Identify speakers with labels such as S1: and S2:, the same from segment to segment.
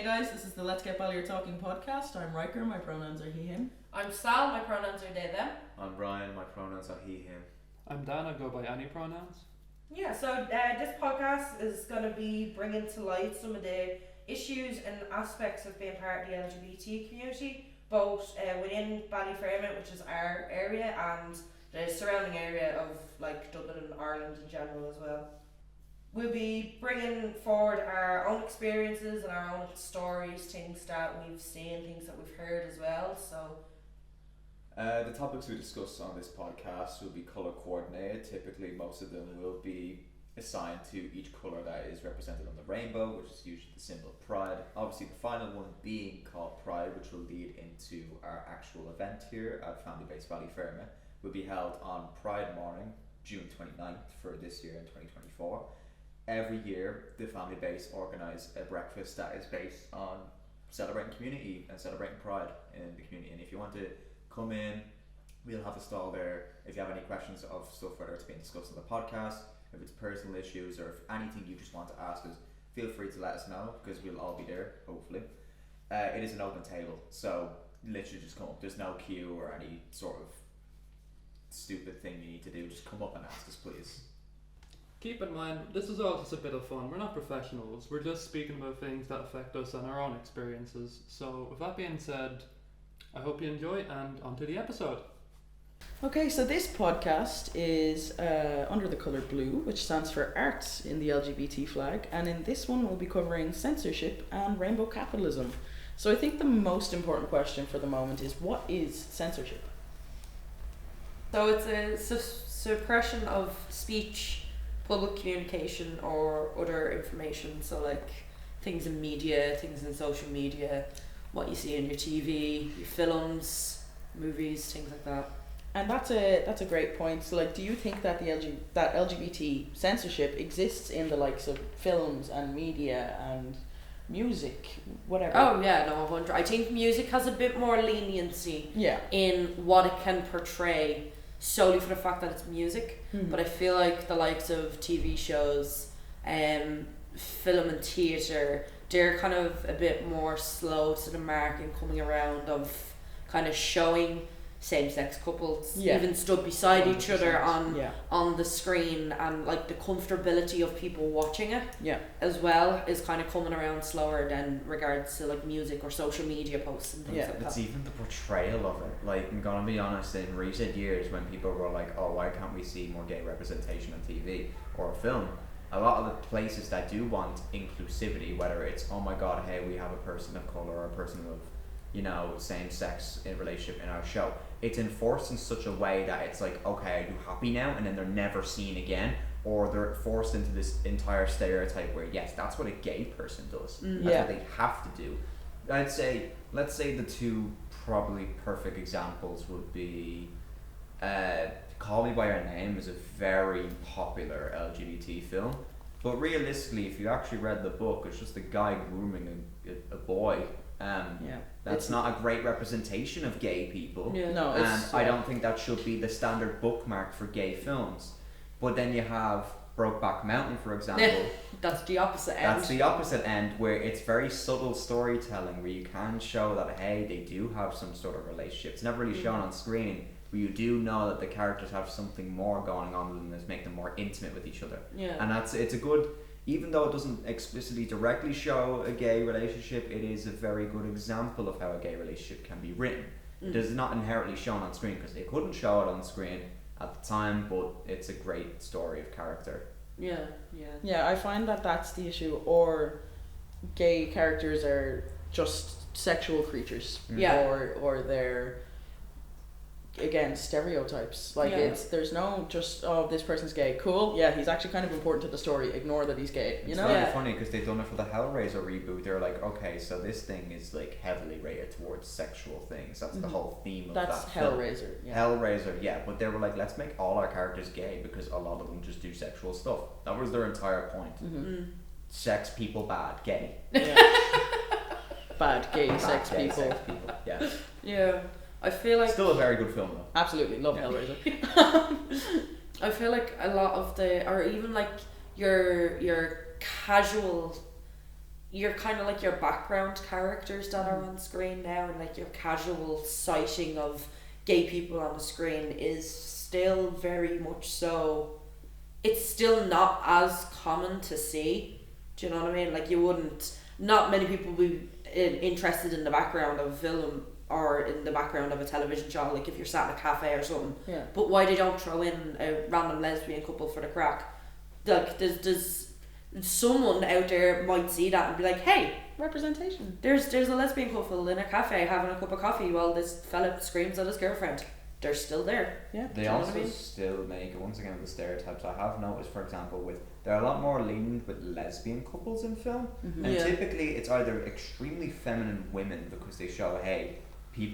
S1: Hey guys, this is the Let's Get Ballyer Talking podcast. I'm Riker, my pronouns are he, him.
S2: I'm Sal, my pronouns are they, them.
S3: I'm Brian, my pronouns are he, him.
S4: I'm Dan, I go by any pronouns.
S2: Yeah, so this podcast is going to be bringing to light some of the issues and aspects of being part of the LGBT community, both within Ballyfermot, which is our area, and the surrounding area of like Dublin and Ireland in general as well. We'll be bringing forward our own experiences and our own stories, things that we've seen, things that we've heard as well. So
S3: the topics we discuss on this podcast will be colour coordinated. Typically, most of them will be assigned to each colour that is represented on the rainbow, which is usually the symbol of pride. Obviously, the final one being called Pride, which will lead into our actual event here at Familibase Ballyfermot, will be held on Pride morning, June 29th for this year in 2024. Every year, the Familibase organise a breakfast that is based on celebrating community and celebrating pride in the community. And if you want to come in, we'll have a stall there. If you have any questions of stuff, whether it's being discussed on the podcast, if it's personal issues, or if anything you just want to ask us, feel free to let us know, because we'll all be there, hopefully. It is an open table, so literally just come up. There's no queue or any sort of stupid thing you need to do. Just come up and ask us, please.
S4: Keep in mind, this is all just a bit of fun. We're not professionals. We're just speaking about things that affect us and our own experiences. So with that being said, I hope you enjoy, and on to the episode.
S1: Okay, so this podcast is under the colour blue, which stands for arts in the LGBT flag, and in this one we'll be covering censorship and rainbow capitalism. So I think the most important question for the moment is, what is censorship?
S2: So it's a suppression of speech, public communication, or other information. So like things in media, things in social media, what you see on your TV, your films, movies, things like that.
S1: And that's a great point. So like, do you think that that LGBT censorship exists in the likes of films and media and music, whatever?
S2: Oh yeah, no, 100. I think music has a bit more leniency in what it can portray, solely for the fact that it's music. But I feel like the likes of TV shows, film and theatre, they're kind of a bit more slow to the mark in coming around of kind of showing same-sex couples even stood beside 100%. Each other on the screen, and like the comfortability of people watching it as well is kind of coming around slower than regards to like music or social media posts and things like that.
S3: It's even the portrayal of it. Like, I'm gonna be honest, in recent years when people were like, oh, why can't we see more gay representation on TV or film, a lot of the places that do want inclusivity, whether it's, oh my god, hey, we have a person of colour or a person of, you know, same sex in relationship in our show, it's enforced in such a way that it's like, okay, are you happy now? And then they're never seen again, or they're forced into this entire stereotype where, yes, that's what a gay person does. That's what they have to do. Let's say the two probably perfect examples would be Call Me By Your Name is a very popular LGBT film, but realistically, if you actually read the book, it's just a guy grooming a boy. That's not a great representation of gay people.
S1: No,
S3: and I don't think that should be the standard bookmark for gay films. But then you have Brokeback Mountain, for example.
S2: That's the opposite end.
S3: That's the opposite end, where it's very subtle storytelling, where you can show that, hey, they do have some sort of relationship. It's never really shown on screen, but you do know that the characters have something more going on with them that's make them more intimate with each other. And it's a good, even though it doesn't explicitly directly show a gay relationship, it is a very good example of how a gay relationship can be written. It is not inherently shown on screen because they couldn't show it on screen at the time, but it's a great story of character.
S1: Yeah, I find that that's the issue, or gay characters are just sexual creatures, or they're, again, stereotypes. Like there's no just, oh, this person's gay, cool, he's actually kind of important to the story, ignore that he's gay, you know?
S3: It's very funny because they've done it for the Hellraiser reboot. They're like, okay, so this thing is like heavily rated towards sexual things. That's the whole theme of
S1: that's
S3: that
S1: Hellraiser
S3: film. Hellraiser, but they were like, let's make all our characters gay because a lot of them just do sexual stuff. That was their entire point. Sex people bad, gay.
S1: Bad gay sex people.
S2: Yeah. I feel like
S3: still a very good film though.
S1: Absolutely, love Hellraiser.
S2: I feel like a lot of the, or even like your casual, like, you're kind of like your background characters that are on screen now, and like your casual sighting of gay people on the screen is still very much so. It's still not as common to see. Do you know what I mean? Like, you wouldn't. Not many people would be interested in the background of a film or in the background of a television show. Like if you're sat in a cafe or something.
S1: Yeah.
S2: But why they don't throw in a random lesbian couple for the crack? Like, there's someone out there might see that and be like, hey,
S1: representation.
S2: There's a lesbian couple in a cafe having a cup of coffee while this fella screams at his girlfriend. They're still there.
S1: Yeah.
S3: They also still make, once again, the stereotypes. I have noticed, for example, they're a lot more lenient with lesbian couples in film, and typically it's either extremely feminine women because they show, hey,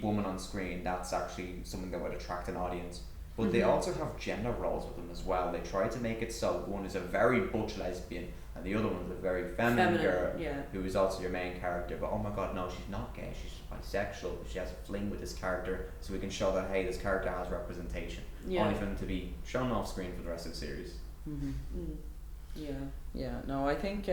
S3: woman on screen, that's actually something that would attract an audience. But they also have gender roles with them as well. They try to make it so one is a very butch lesbian and the other one's a very feminine girl who is also your main character. But oh my god, no, she's not gay, she's bisexual, but she has a fling with this character, so we can show that, hey, this character has representation. Only for them to be shown off screen for the rest of the series.
S1: No, I think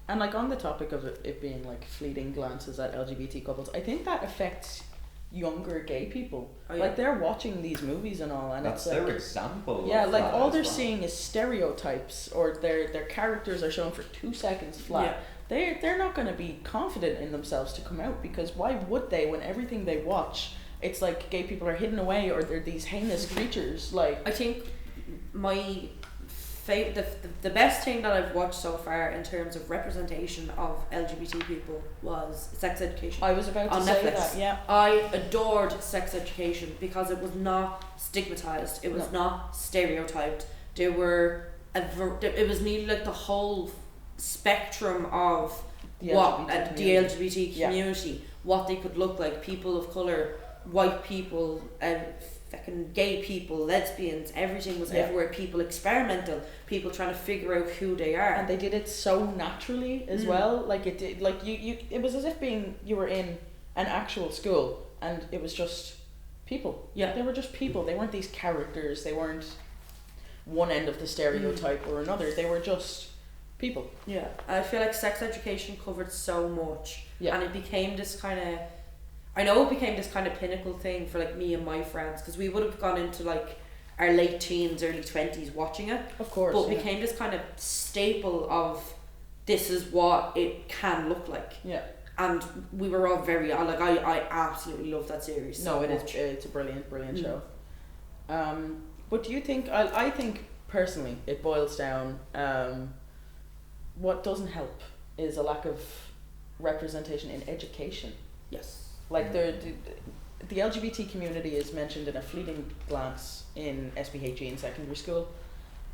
S1: and like on the topic of it being like fleeting glances at LGBT couples, I think that affects younger gay people. Like they're watching these movies and all, and
S3: that's
S1: it's like,
S3: their example.
S1: Yeah, like all they're seeing is stereotypes, or their characters are shown for 2 seconds flat. They're not going to be confident in themselves to come out, because why would they, when everything they watch, it's like gay people are hidden away or they're these heinous creatures. Like,
S2: I think my the best thing that I've watched so far in terms of representation of LGBT people was Sex Education.
S1: I was about to say
S2: Netflix.
S1: that, yeah.
S2: I adored Sex Education because it was not stigmatized. It was not stereotyped. It was nearly like the whole spectrum of the LGBT community, what they could look like, people of colour, white people, fucking gay people, lesbians, everything was everywhere. People experimental, people trying to figure out who they are,
S1: and they did it so naturally as well. Like it did, like you it was as if you were in an actual school and it was just people. They were just people. They weren't these characters. They weren't one end of the stereotype or another. They were just people.
S2: I feel like Sex Education covered so much, and it became this kind of, I know it became this kind of pinnacle thing for like me and my friends, because we would have gone into like our late teens, early 20s watching it,
S1: of course,
S2: but it became this kind of staple of this is what it can look like. And we were all very like, I absolutely love that series.
S1: No, it's a brilliant show. But do you think, I think personally it boils down, what doesn't help is a lack of representation in education. Like the LGBT community is mentioned in a fleeting glance in SPHE in secondary school,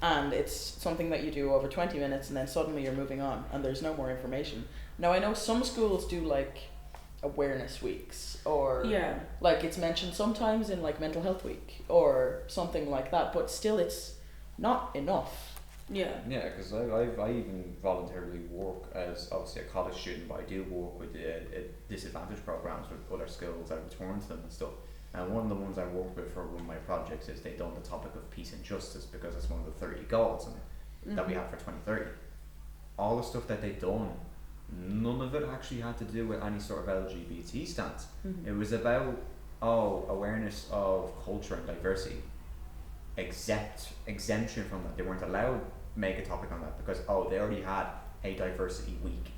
S1: and it's something that you do over 20 minutes and then suddenly you're moving on and there's no more information. Now I know some schools do like awareness weeks, or like it's mentioned sometimes in like mental health week or something like that, but still it's not enough.
S3: Because I even voluntarily work as obviously a college student, but I do work with disadvantaged programs with other schools. I return to them and stuff. And one of the ones I work with for one of my projects is they've done the topic of peace and justice, because it's one of the 30 goals that we have for 2030. All the stuff that they've done, none of it actually had to do with any sort of LGBT stance. It was about awareness of culture and diversity. Exemption from that. They weren't allowed to make a topic on that because they already had a diversity week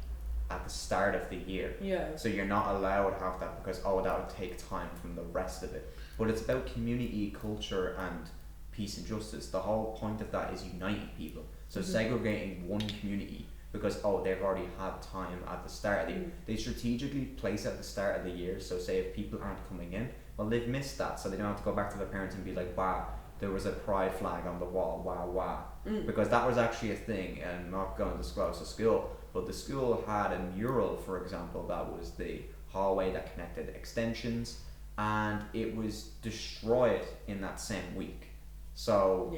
S3: at the start of the year. So you're not allowed to have that because that would take time from the rest of it. But it's about community, culture and peace and justice. The whole point of that is uniting people. So segregating one community because they've already had time at the start of the year. They strategically place at the start of the year, so say if people aren't coming in, well, they've missed that, so they don't have to go back to their parents and be like, wow, there was a pride flag on the wall, wow. Because that was actually a thing, and I'm not going to disclose the school, but the school had a mural, for example, that was the hallway that connected extensions, and it was destroyed in that same week. So,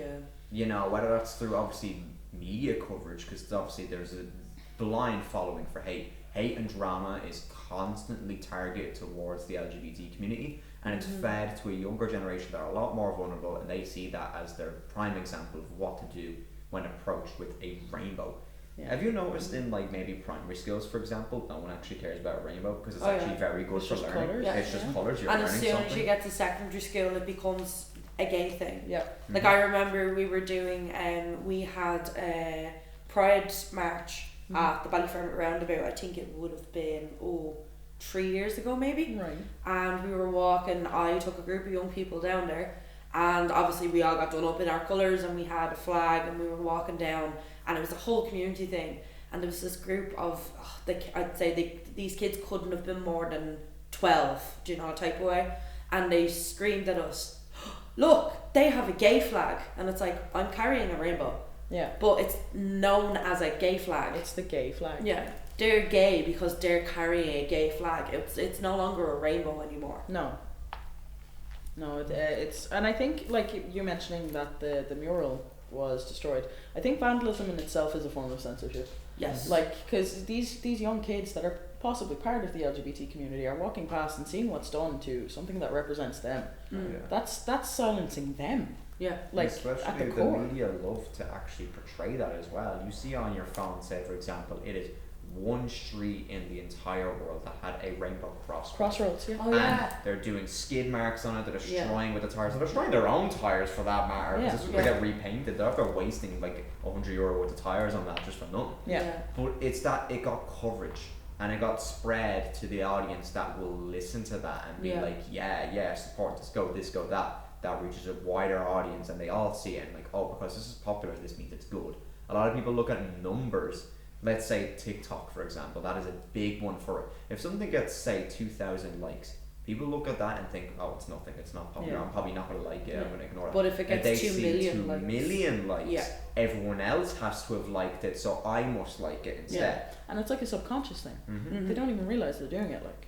S3: whether that's through obviously media coverage, because obviously there's a blind following for hate and drama is constantly targeted towards the LGBT community, and it's fed to a younger generation that are a lot more vulnerable, and they see that as their prime example of what to do when approached with a rainbow.
S1: Yeah.
S3: Have you noticed in like maybe primary schools, for example, no one actually cares about rainbow because it's actually very good for learning.
S1: Colours.
S3: It's just colours. You're
S2: and
S3: learning
S2: as soon
S3: something.
S2: as you get to secondary school, it becomes a gay thing.
S1: Yeah.
S2: Like I remember we were doing, we had a Pride March at the Ballyfermot roundabout. I think it would have been 3 years ago maybe.
S1: Right.
S2: And we were walking. I took a group of young people down there, and obviously we all got done up in our colours, and we had a flag, and we were walking down, and it was a whole community thing. And there was this group of, I'd say these kids couldn't have been more than 12, do you know, type of way. And they screamed at us, look, they have a gay flag. And it's like, I'm carrying a rainbow.
S1: Yeah.
S2: But it's known as a gay flag.
S1: It's the gay flag.
S2: Yeah. They're gay because they're carrying a gay flag. It's no longer a rainbow anymore.
S1: No, it's, and I think like you mentioning that the mural was destroyed. I think vandalism in itself is a form of censorship.
S2: Yes.
S1: Like, because these young kids that are possibly part of the LGBT community are walking past and seeing what's done to something that represents them. That's silencing them.
S2: Yeah.
S1: Like,
S3: especially
S1: at the
S3: the
S1: core.
S3: media love to actually portray that as well. You see on your phone, say for example, it is one street in the entire world that had a rainbow
S1: Crossroads, yeah.
S2: Oh yeah.
S3: And they're doing skid marks on it, they're destroying with the tires. They're destroying their own tires for that matter.
S1: Yeah.
S3: It's just they get repainted. They're wasting like €100 worth of tires on that just for nothing.
S1: Yeah.
S3: But it's that it got coverage and it got spread to the audience that will listen to that and be like, yeah, support this, go that. That reaches a wider audience and they all see it and like, oh, because this is popular, this means it's good. A lot of people look at numbers. Let's say TikTok, for example, that is a big one for it. If something gets, say, 2,000 likes, people look at that and think, oh, it's nothing, it's not popular, I'm probably not going to like it, I'm going to ignore it.
S2: But if it gets 2 million likes,
S3: 2 million likes, everyone else has to have liked it, so I must like it instead.
S1: Yeah. And it's like a subconscious thing. They don't even realise they're doing it. Like.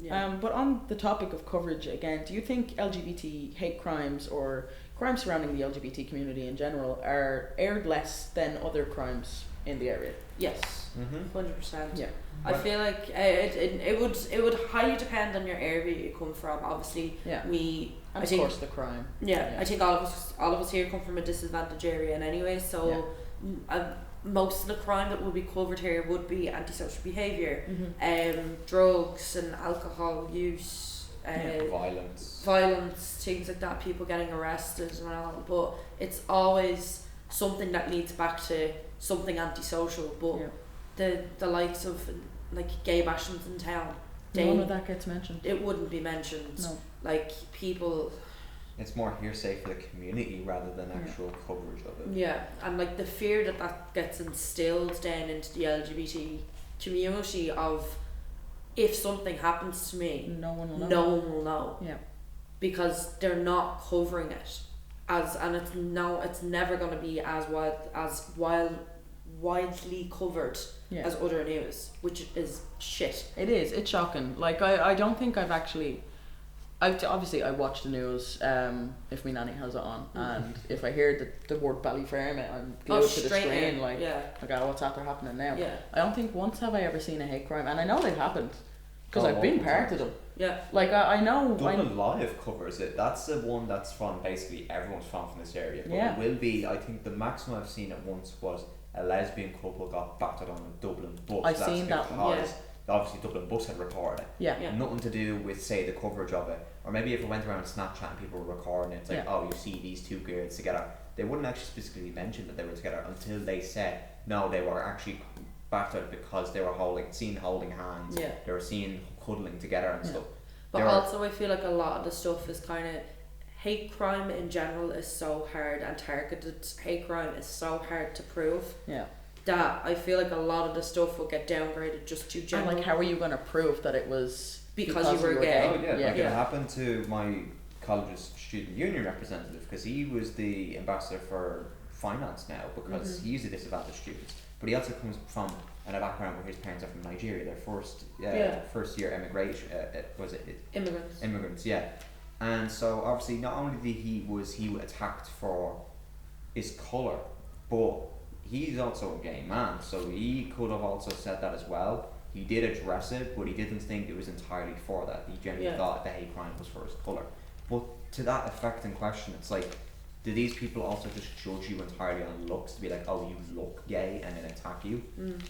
S2: Yeah.
S1: But on the topic of coverage again, do you think LGBT hate crimes or crimes surrounding the LGBT community in general are aired less than other crimes in the area?
S2: Yes. 100%.
S1: Yeah.
S2: I feel like it would highly depend on your area you come from. Obviously,
S1: and of course the crime.
S2: I think all of us here come from a disadvantaged area, and anyway, so most of the crime that will be covered here would be antisocial behaviour, drugs and alcohol use, violence, things like that. People getting arrested and all, but it's always something that leads back to something antisocial. But the likes of like gay bashings in town,
S1: none of that gets mentioned.
S2: It wouldn't be mentioned.
S1: No.
S2: Like people.
S3: It's more hearsay for the community rather than actual coverage of it.
S2: Yeah, and like the fear that gets instilled down into the LGBT community of if something happens to me,
S1: no one will know.
S2: No one will know.
S1: Yeah.
S2: Because they're not covering it and it's never going to be as widely covered as other news, which is shit.
S1: It is. It's shocking. Like I don't think I've actually. Obviously I watch the news if my nanny has it on, and if I hear the word Ballyfermot, I'm glued to the screen like what's after happening now. I don't think once have I ever seen a hate crime, and I know they've happened because I've been part of them. Like I know
S3: Dublin Live covers it. That's the one that's from basically everyone's from this area, but it will be, I think the maximum I've seen it once was a lesbian couple got battered on a Dublin bus.
S1: I've seen that one.
S3: Obviously Dublin Bus had recorded it. Nothing to do with, say, the coverage of it. Or maybe if it went around Snapchat and people were recording it, it's like, oh, you see these two girls together. They wouldn't actually specifically mention that they were together until they said, no, they were actually battered because they were holding hands. They were seen cuddling together and stuff.
S2: But also I feel like a lot of the stuff is kind of, hate crime in general is so hard, and targeted hate crime is so hard to prove. That I feel like a lot of the stuff will get downgraded just to general.
S1: And like, how are you going to prove that it was
S2: because you were gay?
S3: Oh yeah, like it happened to my college's student union representative, because he was the ambassador for finance now, because he's a disadvantaged student, but he also comes from a background where his parents are from Nigeria. Their first year immigration immigrants, and so obviously not only did he attacked for his colour, but he's also a gay man, so he could have also said that as well. He did address it, but he didn't think it was entirely for that. He genuinely thought the hate crime was for his colour. But to that effect in question, it's like, do these people also just judge you entirely on looks to be like, oh, you look gay, and then attack you?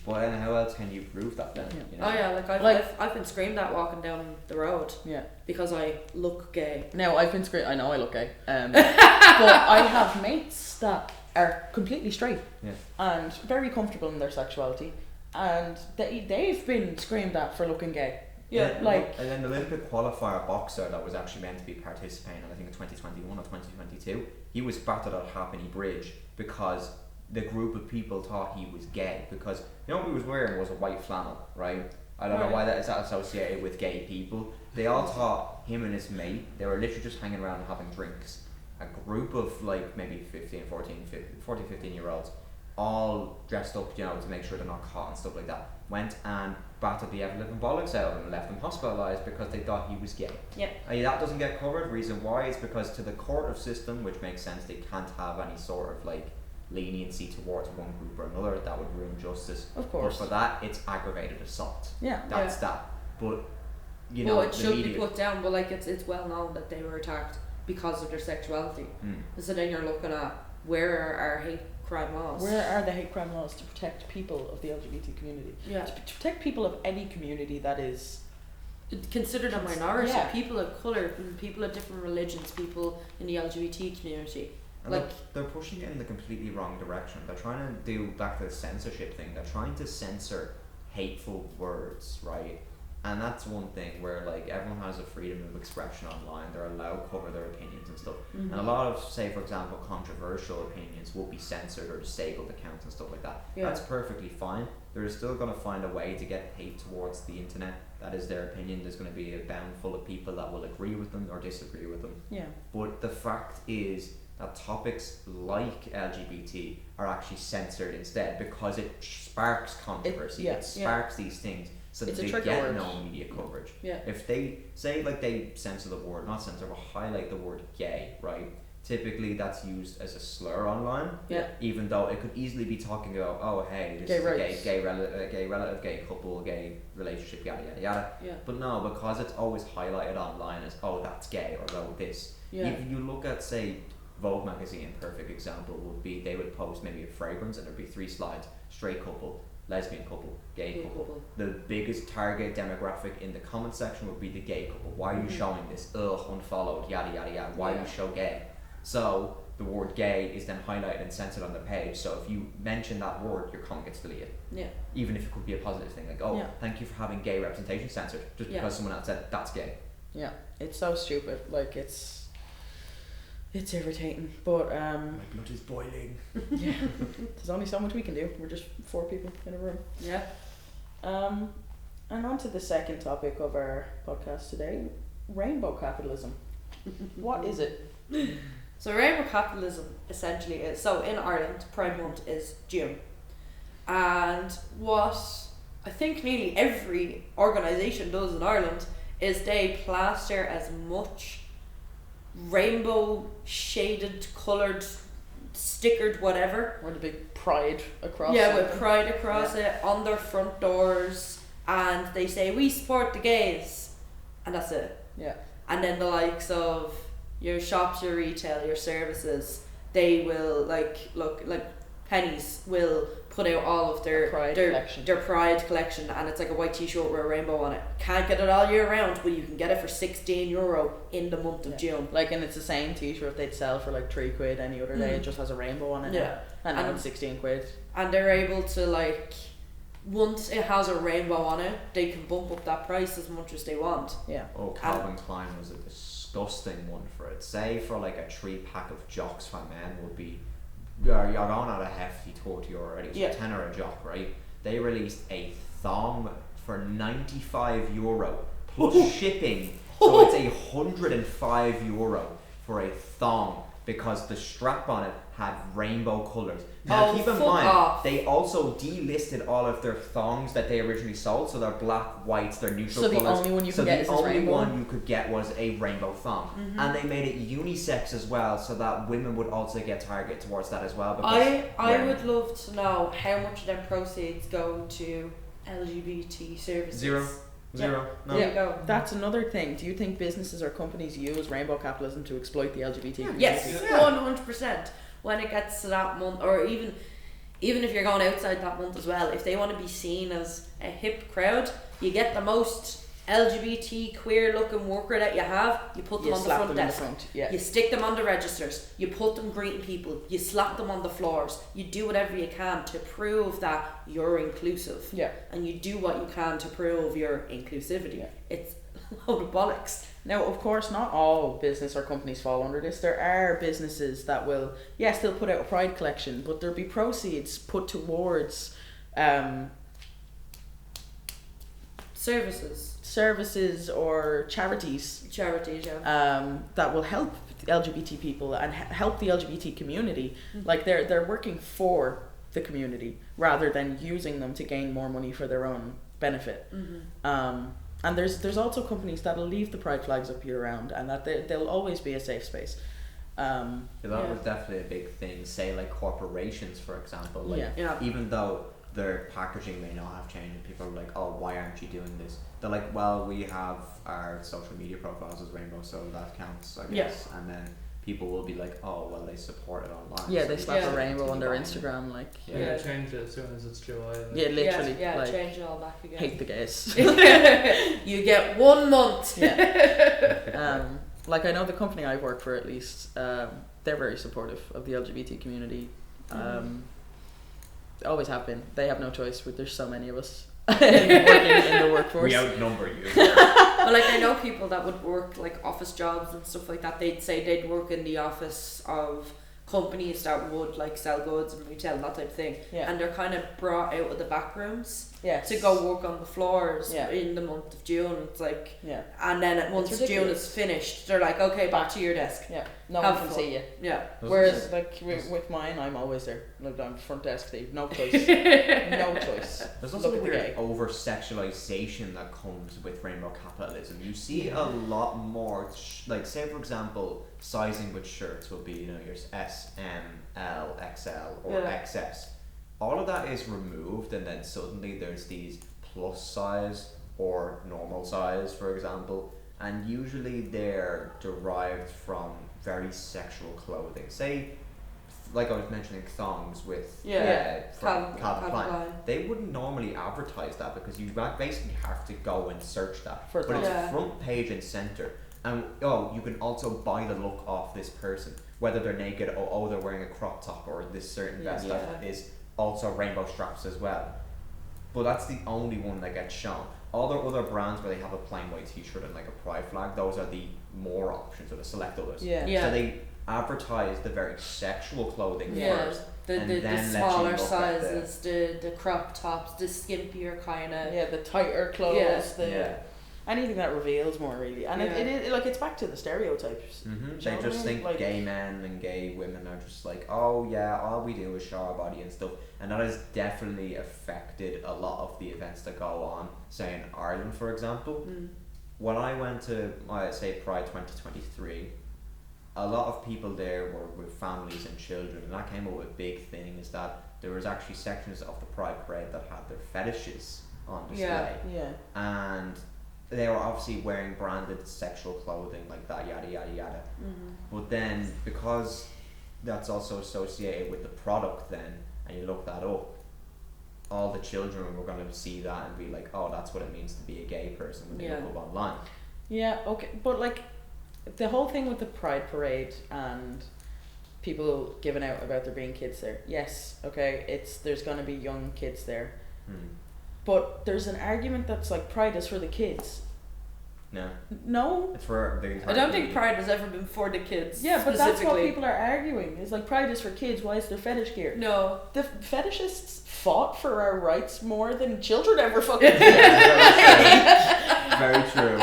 S3: But then how else can you prove that then?
S1: Yeah.
S3: You know?
S2: Oh yeah, I've been screamed at walking down the road.
S1: Yeah.
S2: Because I look gay.
S1: Now I've been screamed. I know I look gay. But I have mates that are completely straight.
S3: Yeah.
S1: And very comfortable in their sexuality, and they've been screamed at for looking gay.
S3: Yeah, like, and then the Olympic qualifier boxer that was actually meant to be participating in, I think, in 2021 or 2022, he was battered at Halfpenny Bridge because the group of people thought he was gay, because you know what he was wearing was a white flannel, right? I don't know why that is associated with gay people. They all thought him and his mate, they were literally just hanging around and having drinks. A group of like maybe 15 year olds, all dressed up, you know, to make sure they're not caught and stuff like that, went and battered the ever-living bollocks out of him and left him hospitalised because they thought he was gay.
S2: Yep.
S3: That doesn't get covered. Reason why is because to the court of system, which makes sense, they can't have any sort of like leniency towards one group or another. That would ruin justice.
S1: Of course.
S3: But for that, it's aggravated assault.
S1: Yeah.
S3: That's that. But you know,
S2: it should be put down. But like it's well known that they were attacked because of their sexuality. So then you're looking at where are our hate crime laws?
S1: Where are the hate crime laws to protect people of the LGBT community?
S2: Yeah.
S1: To protect people of any community that is
S2: considered a minority,
S1: yeah.
S2: People of colour, people of different religions, people in the LGBT community.
S3: And like they're pushing it in the completely wrong direction. They're trying to do back to the censorship thing. They're trying to censor hateful words, right? And that's one thing where like everyone has a freedom of expression online. They're allowed to cover their opinions and stuff. And a lot of, say for example, controversial opinions will be censored or disabled accounts and stuff like that. Yeah. That's perfectly fine. They're still going to find a way to get hate towards the internet. That is their opinion. There's going to be a bound full of people that will agree with them or disagree with them.
S1: Yeah.
S3: But the fact is that topics like LGBT are actually censored instead because it sparks controversy. It sparks these things. So that they get no media coverage.
S2: Yeah.
S3: If they say like they censor the word, not censor, but highlight the word gay, right? Typically that's used as a slur online.
S2: Yeah.
S3: Even though it could easily be talking about, oh hey, this is a gay relative, gay couple, gay relationship, yada yada yada.
S2: Yeah.
S3: But no, because it's always highlighted online as, oh that's gay or oh this.
S2: Yeah.
S3: If you look at say Vogue magazine, perfect example would be they would post maybe a fragrance and there'd be 3 slides, straight couple, lesbian couple, gay couple. The biggest target demographic in the comment section would be the gay couple. Why are you showing this? Ugh, unfollowed, yada yada yada. Why do you show gay? So the word gay is then highlighted and censored on the page. So if you mention that word, your comment gets deleted.
S2: Yeah.
S3: Even if it could be a positive thing, like thank you for having gay representation censored, just because someone else said that's gay.
S1: Yeah, it's so stupid. Like it's irritating, but
S3: my blood is boiling.
S1: Yeah, there's only so much we can do. We're just 4 people in a room.
S2: Yeah.
S1: And on to the second topic of our podcast today: rainbow capitalism. What is it?
S2: So rainbow capitalism essentially is, so in Ireland, Pride Month is June, and what I think nearly every organisation does in Ireland is they plaster as much rainbow shaded, coloured, stickered whatever,
S1: or the big pride across
S2: with pride across it on their front doors, and they say we support the gays, and that's it.
S1: Yeah.
S2: And then the likes of your shops, your retail, your services, they will Pennies will put out all of their pride collection, and it's like a white t-shirt with a rainbow on it. Can't get it all year round, but you can get it for €16 in the month of June.
S1: Like, and it's the same t-shirt they'd sell for like £3 any other day. It just has a rainbow on it.
S2: Yeah.
S1: And now it's £16.
S2: And they're able to, like, once it has a rainbow on it, they can bump up that price as much as they want.
S1: Yeah.
S3: Oh, Calvin Klein was a disgusting one for it. Say for like a 3-pack of jocks for men would be, you're on at a hefty €30 already. So €10 a jock, right? They released a thong for €95 plus shipping, so it's €105 for a thong because the strap on it had rainbow colours. Now keep in mind, they also delisted all of their thongs that they originally sold, so they're black, whites, they're neutral colours.
S1: So the only one you could get is this rainbow?
S3: The only one you could get was a rainbow thong. And they made it unisex as well, so that women would also get targeted towards that as well.
S2: I would love to know how much of them proceeds go to LGBT services.
S3: Zero. No.
S2: There you go.
S1: That's another thing. Do you think businesses or companies use rainbow capitalism to exploit the LGBT community?
S2: Yes, 100%. When it gets to that month, or even if you're going outside that month as well, if they want to be seen as a hip crowd, you get the most LGBT queer looking worker that you have, you put them on the front desk. You stick them on the registers, you put them greeting people, you slap them on the floors, you do whatever you can to prove that you're inclusive. And you do what you can to prove your inclusivity. It's a load of bollocks.
S1: Now, of course, not all business or companies fall under this. There are businesses that will, yes, they'll put out a pride collection, but there'll be proceeds put towards services or charities that will help LGBT people and help the LGBT community. Like they're working for the community rather than using them to gain more money for their own benefit. And there's also companies that'll leave the pride flags up year round, and that they'll always be a safe space.
S3: That was definitely a big thing. Say like corporations, for example, like even though their packaging may not have changed and people are like, oh, why aren't you doing this? They're like, well, we have our social media profiles as rainbow, so that counts, I guess. And then people will be like, oh, well, they support it online.
S1: Yeah, so they slap a rainbow on their Instagram, like.
S4: Change it as soon as it's July. Like.
S1: Yeah, literally.
S2: Like, change it all back again.
S1: Hate the gays.
S2: You get 1 month.
S1: Like I know the company I work for, at least, they're very supportive of the LGBT community. Always have been. They have no choice. There's so many of us working in the workforce.
S3: We outnumber you.
S2: But like I know people that would work like office jobs and stuff like that. They'd say they'd work in the office of companies that would like sell goods and retail and that type of thing. And they're kind of brought out of the back rooms to go work on the floors in the month of June. It's like and then once June is finished, they're like, okay, back to your desk.
S1: No one can see you. Whereas like with mine, I'm always there. Like I'm front desk thief. No choice. No choice.
S3: There's also a weird over sexualization that comes with rainbow capitalism. You see a lot more, like say for example, sizing with shirts will be, you know, your S, M, L, XL or XS. All of that is removed, and then suddenly there's these plus size or normal size, for example, and usually they're derived from very sexual clothing. Say, like I was mentioning, thongs with from Calvin Klein. They wouldn't normally advertise that because you basically have to go and search that. But it's front page and center. And you can also buy the look off this person, whether they're naked or they're wearing a crop top or this certain vest that is also rainbow straps as well. But that's the only one that gets shown. All the other brands where they have a plain white t-shirt and like a pride flag, those are the more options or the select others. So they advertise the very sexual clothing first.
S2: The smaller sizes, the crop tops, the skimpier kind of.
S1: The tighter clothes. Anything that reveals more, really. And it like it's back to the stereotypes.
S3: They just think like, gay men and gay women are just like, oh yeah, all we do is show our body and stuff. And that has definitely affected a lot of the events that go on, say in Ireland, for example. When I went to, say, Pride 2023, a lot of people there were with families and children, and that came up with a big thing, is that there was actually sections of the Pride Parade that had their fetishes on display. And they were obviously wearing branded sexual clothing like that, yada yada yada. But then because that's also associated with the product then, and you look that up, all the children were going to see that and be like, oh, that's what it means to be a gay person when they look up online.
S1: Okay, but like the whole thing with the Pride Parade and people giving out about there being kids there, yes, okay, there's going to be young kids there. But there's an argument that's like Pride is for the kids. No.
S3: It's for the entire
S2: I don't think Pride has ever been for the kids.
S1: Yeah, but that's what people are arguing. It's like Pride is for kids. Why is there fetish gear?
S2: No.
S1: The fetishists fought for our rights more than children ever fucking did.
S3: Very true.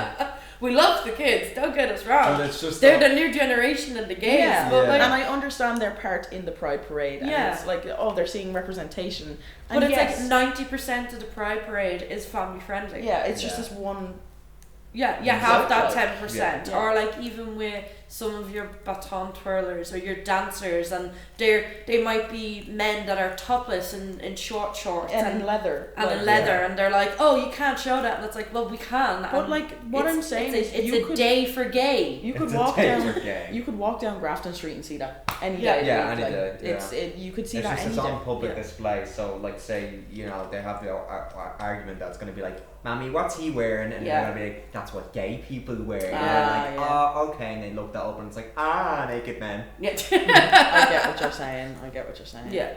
S2: We love the kids, don't get us wrong.
S3: But it's just
S2: they're the new generation of the gays.
S1: But like, and I understand their part in the Pride Parade. And it's like, they're seeing representation. And
S2: but it's like 90% of the Pride Parade is family friendly.
S1: Yeah, it's just this one
S2: have that 10%, or like even with some of your baton twirlers or your dancers, and they might be men that are topless in short shorts
S1: and leather
S2: and they're like, oh, you can't show that, and it's like, well, we can.
S1: But like what I'm saying is
S2: it's a day for gay.
S1: You could walk down Grafton Street and see that any day.
S3: Any day.
S1: You could see
S5: it's
S1: that
S5: just
S1: any
S5: it's
S1: day.
S5: on public display. So like say they have the argument that's going to be like, Mammy, what's he wearing? And they're going to be like, that's what gay people wear. And they're like, oh, okay. And they look that up and it's like, naked men.
S1: Yeah. I get what you're saying.
S2: Yeah.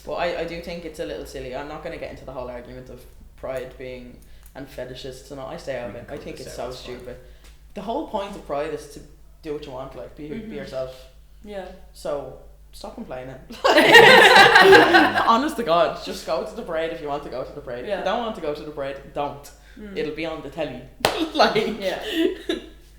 S1: But I do think it's a little silly. I'm not going to get into the whole argument of pride being and fetishists and all. I stay out of it. I think it's so stupid. The whole point of pride is to do what you want, like be yourself.
S2: Yeah.
S1: So stop complaining. Honest to God, just go to the parade if you want to go to the parade. If you don't want to go to the parade, don't. It'll be on the telly.
S5: I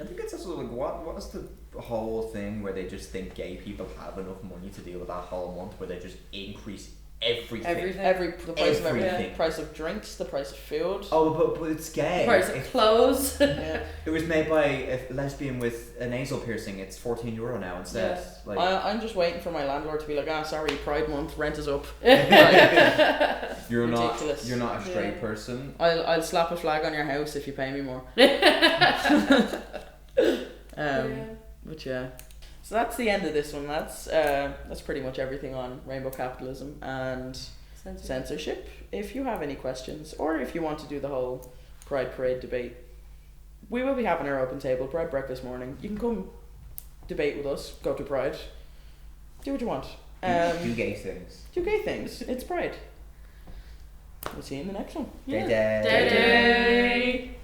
S5: think it's also like what is the whole thing where they just think gay people have enough money to deal with that whole month, where they just increase everything.
S1: The price of everything. Price of drinks, the price of food.
S5: Oh, but it's gay.
S2: The price of clothes.
S5: It was made by a lesbian with a nasal piercing. It's €14 now instead. Like,
S1: I'm just waiting for my landlord to be like, sorry, Pride Month, rent is up.
S5: You're not a straight person.
S1: I'll slap a flag on your house if you pay me more. But yeah. So that's the end of this one. That's pretty much everything on rainbow capitalism and censorship. If you have any questions, or if you want to do the whole Pride Parade debate, we will be having our open table Pride breakfast morning. You can come debate with us, go to Pride, do what you want.
S5: Do gay things.
S1: Do gay things. It's Pride. We'll see you in the next one.
S5: Day.